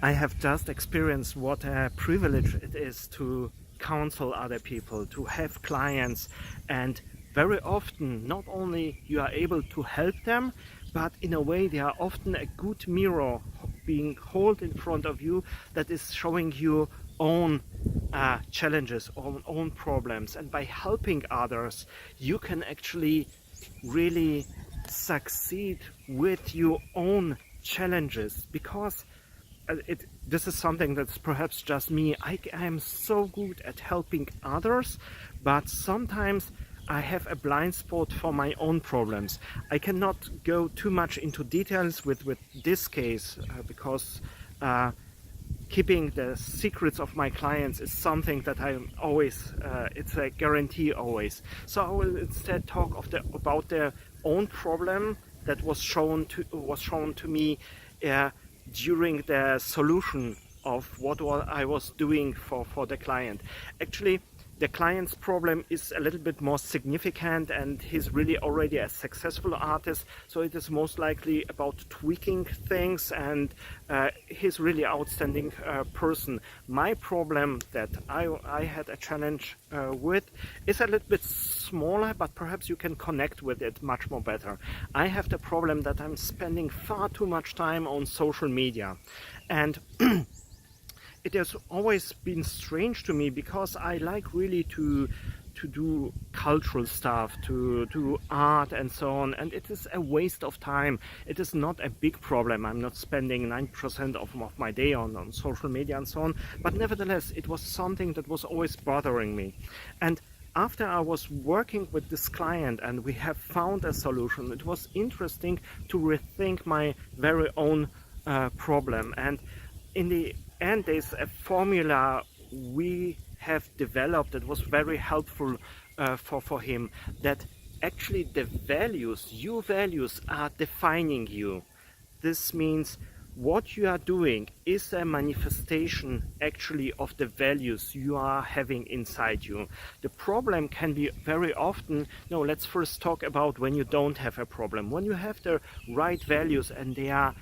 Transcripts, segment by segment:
I have just experienced what a privilege it is to counsel other people, to have clients, and very often not only you are able to help them, but in a way they are often a good mirror being held in front of you that is showing you own challenges, own problems, and by helping others you can actually really succeed with your own challenges, because this is something that's perhaps just me. I am so good at helping others, but sometimes I have a blind spot for my own problems. I cannot go too much into details with this case because keeping the secrets of my clients is something that I always, it's a guarantee always. So I will instead talk about their own problem that was shown to me during the solution of what I was doing for the client. Actually, the client's problem is a little bit more significant, and he's really already a successful artist, so it is most likely about tweaking things, and he's really outstanding person. My problem that I had a challenge with is a little bit smaller, but perhaps you can connect with it much more better. I have the problem that I'm spending far too much time on social media, and it has always been strange to me because I like really to do cultural stuff, to do art and so on, and it is a waste of time. It is not a big problem. I'm not spending 9% of my day on social media and so on, but nevertheless it was something that was always bothering me. And after I was working with this client and we have found a solution, it was interesting to rethink my very own problem. And in the end, there's a formula we have developed that was very helpful for him, that actually the values, your values, are defining you. This means what you are doing is a manifestation actually of the values you are having inside you. The problem can be very often, no, let's first talk about when you don't have a problem. When you have the right values and they are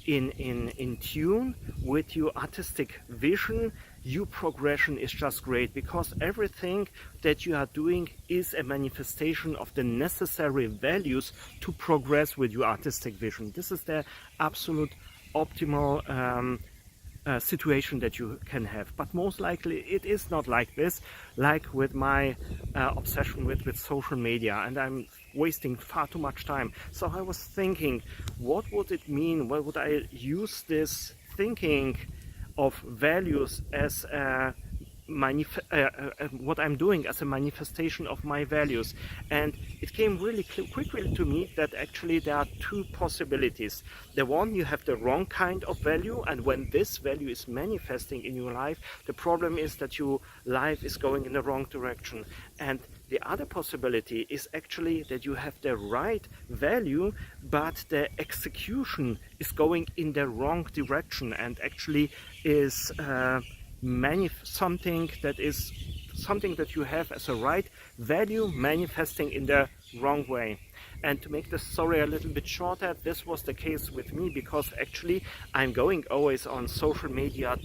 in tune with your artistic vision, your progression is just great, because everything that you are doing is a manifestation of the necessary values to progress with your artistic vision. This is the absolute optimal situation that you can have. But most likely it is not like this, like with my obsession with social media, and I'm wasting far too much time. So I was thinking, what would it mean? What would I use this thinking of values as a what I'm doing as a manifestation of my values? And it came really quickly to me that actually there are two possibilities. The one, you have the wrong kind of value, and when this value is manifesting in your life, the problem is that your life is going in the wrong direction. And the other possibility is actually that you have the right value, but the execution is going in the wrong direction and actually is something that you have as a right value manifesting in the wrong way. And to make the story a little bit shorter, this was the case with me, because actually I'm going always on social media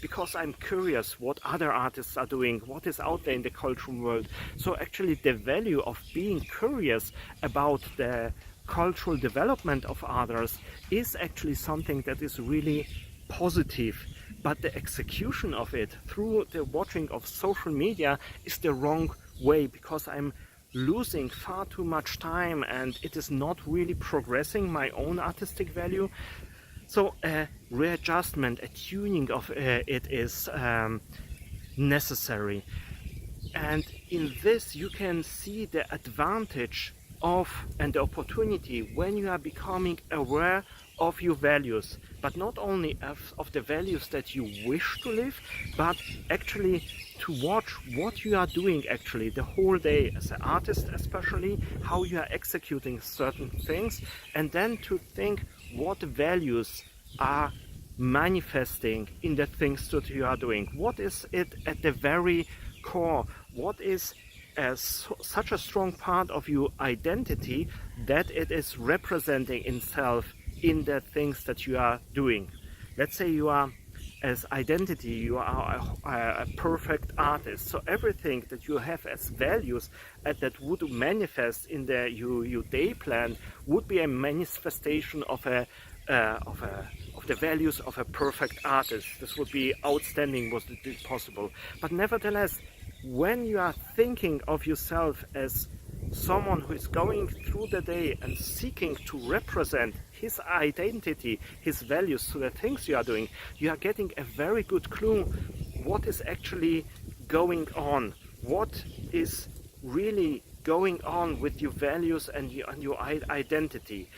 because I'm curious what other artists are doing, what is out there in the cultural world. So actually the value of being curious about the cultural development of others is actually something that is really positive. But the execution of it through the watching of social media is the wrong way, because I'm losing far too much time and it is not really progressing my own artistic value. So a readjustment, a tuning of it is necessary. And in this you can see the advantage of and the opportunity when you are becoming aware of your values, but not only of the values that you wish to live, but actually to watch what you are doing actually the whole day as an artist, especially how you are executing certain things, and then to think what values are manifesting in the things that you are doing. What is it at the very core? What is such a strong part of your identity that it is representing itself in the things that you are doing? Let's say you are as identity. You are a perfect artist. So everything that you have as values and that would manifest in your day plan would be a manifestation of the values of a perfect artist. This would be outstanding, was it possible. But nevertheless, when you are thinking of yourself as someone who is going through the day and seeking to represent his identity, his values to the things you are doing, you are getting a very good clue what is actually going on, what is really going on with your values and your identity.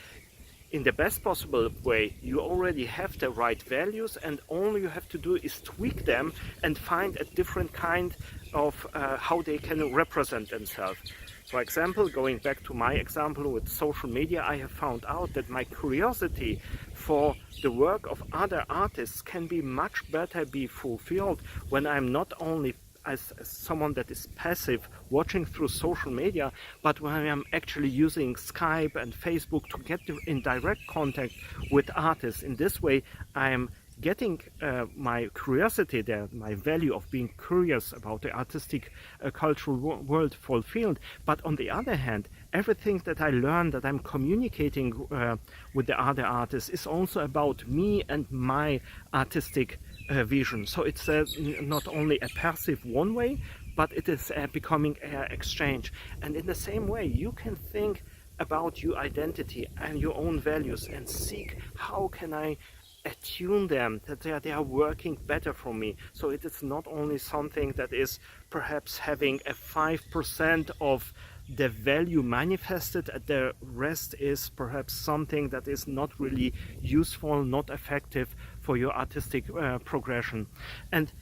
In the best possible way, you already have the right values, and all you have to do is tweak them and find a different kind of how they can represent themselves. For example, going back to my example with social media, I have found out that my curiosity for the work of other artists can be much better be fulfilled when I'm not only as someone that is passive watching through social media, but when I'm actually using Skype and Facebook to get in direct contact with artists. In this way, I'm getting my curiosity there, my value of being curious about the artistic cultural world fulfilled. But on the other hand, everything that I learn, that I'm communicating with the other artists, is also about me and my artistic vision. So it's not only a passive one way, but it is becoming an exchange. And in the same way, you can think about your identity and your own values and seek how can I attune them, that they are working better for me. So it is not only something that is perhaps having a 5% of the value manifested, and the rest is perhaps something that is not really useful, not effective for your artistic progression. And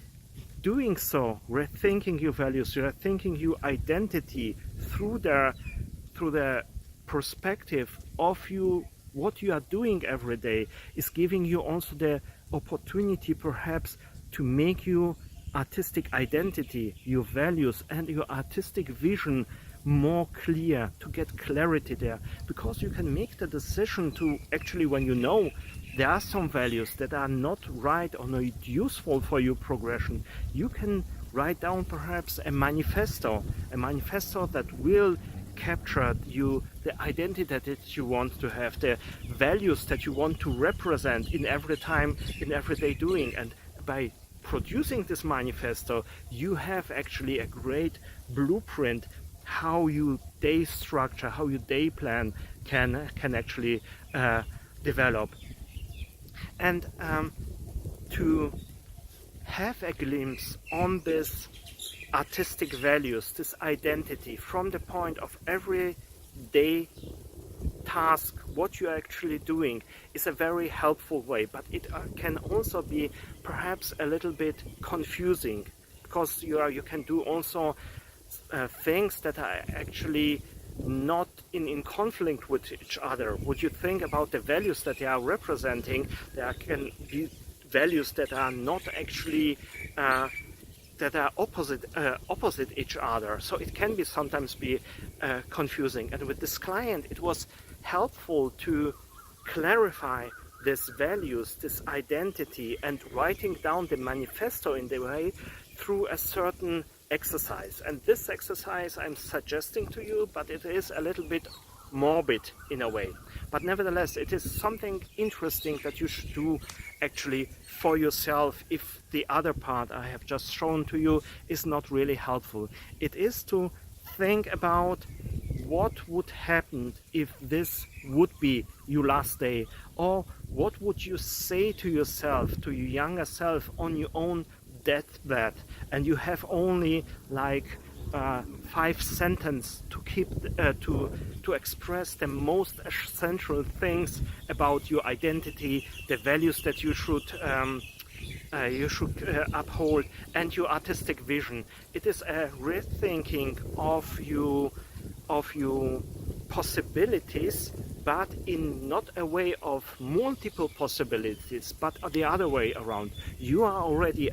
doing so, rethinking your values, rethinking your identity through the perspective of you, what you are doing every day, is giving you also the opportunity perhaps to make your artistic identity, your values and your artistic vision more clear, to get clarity there, because you can make the decision to actually, when you know there are some values that are not right or not useful for your progression, you can write down perhaps a manifesto that will capture you, the identity that you want to have, the values that you want to represent in every time, in everyday doing. And by producing this manifesto, you have actually a great blueprint how your day structure, how your day plan can actually develop. And to have a glimpse on this artistic values, this identity, from the point of everyday task, what you're actually doing, is a very helpful way, but it can also be perhaps a little bit confusing, because you can do also things that are actually not in conflict with each other. Would you think about the values that they are representing? There can be values that are not actually that are opposite each other. So it can be sometimes be confusing. And with this client, it was helpful to clarify these values, this identity, and writing down the manifesto in the way through a certain exercise. And this exercise I'm suggesting to you, but it is a little bit morbid in a way. But nevertheless, it is something interesting that you should do actually for yourself if the other part I have just shown to you is not really helpful. It is to think about what would happen if this would be your last day, or what would you say to yourself, to your younger self, on your own deathbed, and you have only like 5 sentences to keep to express the most essential things about your identity, the values that you should uphold, and your artistic vision. It is a rethinking of your possibilities, but in not a way of multiple possibilities, but the other way around. You are already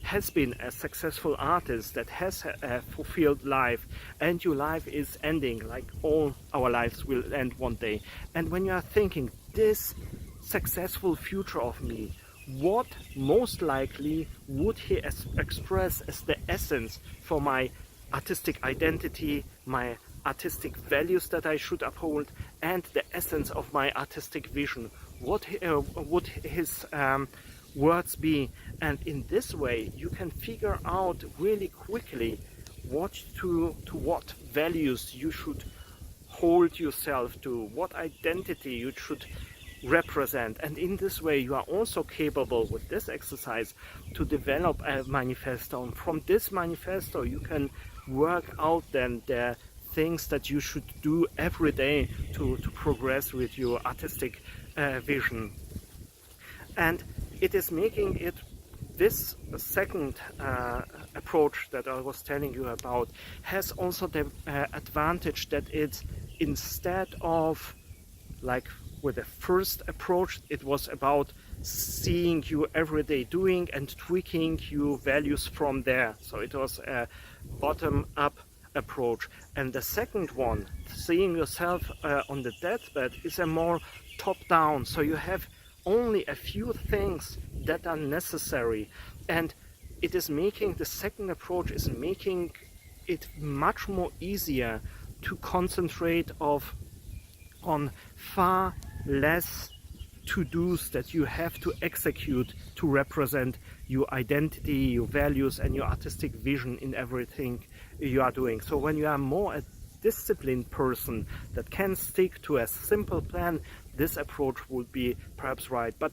has been a successful artist that has a fulfilled life, and your life is ending, like all our lives will end one day. And when you are thinking, this successful future of me, what most likely would he express as the essence for my artistic identity, my artistic values that I should uphold, and the essence of my artistic vision. What would his words be? And in this way you can figure out really quickly to what values you should hold yourself to, what identity you should represent. And in this way you are also capable with this exercise to develop a manifesto, and from this manifesto you can work out then the things that you should do every day to progress with your artistic vision. And it is making it, this second approach that I was telling you about has also the advantage that it's, instead of like with the first approach, it was about seeing you every day doing and tweaking your values from there. So it was a bottom-up approach. And the second one, seeing yourself on the deathbed, is a more top-down. So you have only a few things that are necessary, and it is making, the second approach is making it much more easier to concentrate on far less to-dos that you have to execute to represent your identity, your values, and your artistic vision in everything you are doing. So when you are more a disciplined person that can stick to a simple plan, this approach would be perhaps right. But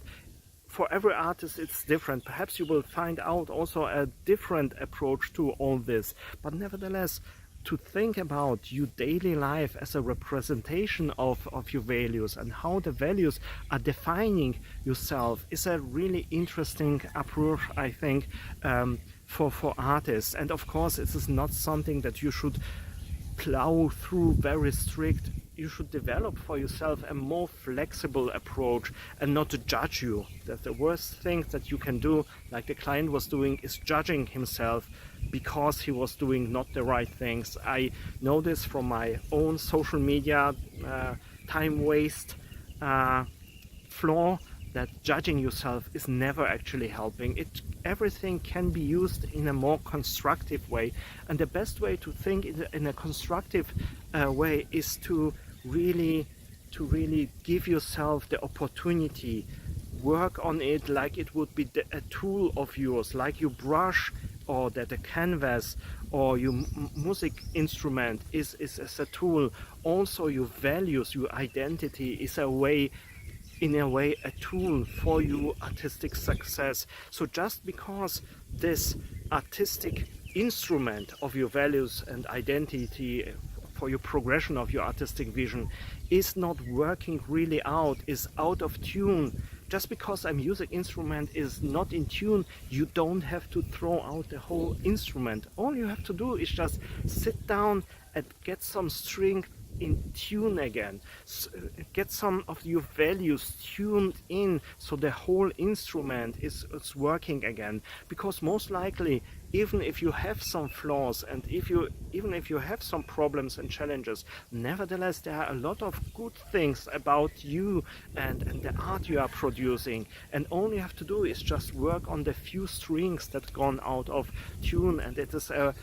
for every artist it's different. Perhaps you will find out also a different approach to all this. But nevertheless, to think about your daily life as a representation of your values and how the values are defining yourself is a really interesting approach, I think, for artists. And of course, it is not something that you should plow through very strict. You should develop for yourself a more flexible approach and not to judge you. That the worst thing that you can do, like the client was doing, is judging himself because he was doing not the right things. I know this from my own social media time waste flaw, that judging yourself is never actually helping. Everything can be used in a more constructive way, and the best way to think in a constructive way is to really give yourself the opportunity, work on it like it would be a tool of yours, like your brush or that a canvas or your music instrument is as a tool. Also your values, your identity is in a way a tool for your artistic success. So just because this artistic instrument of your values and identity for your progression of your artistic vision is not working really out, is out of tune, just because a music instrument is not in tune, you don't have to throw out the whole instrument. All you have to do is just sit down and get some string in tune again, get some of your values tuned in so the whole instrument is working again. Because most likely, even if you have some flaws and even if you have some problems and challenges, nevertheless there are a lot of good things about you and the art you are producing, and all you have to do is just work on the few strings that gone out of tune. And it is a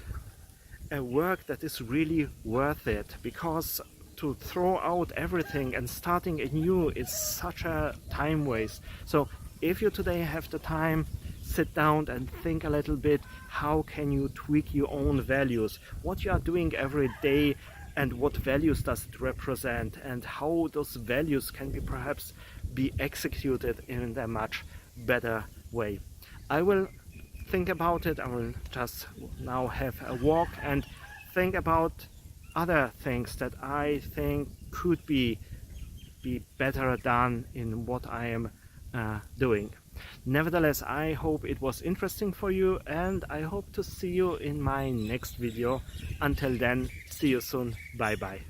work that is really worth it, because to throw out everything and starting anew is such a time waste. So if you today have the time, sit down and think a little bit, how can you tweak your own values, what you are doing every day and what values does it represent, and how those values can be perhaps be executed in a much better way. I will think about it. I will just now have a walk and think about other things that I think could be better done in what I am doing. Nevertheless, I hope it was interesting for you, and I hope to see you in my next video. Until then, see you soon. Bye bye.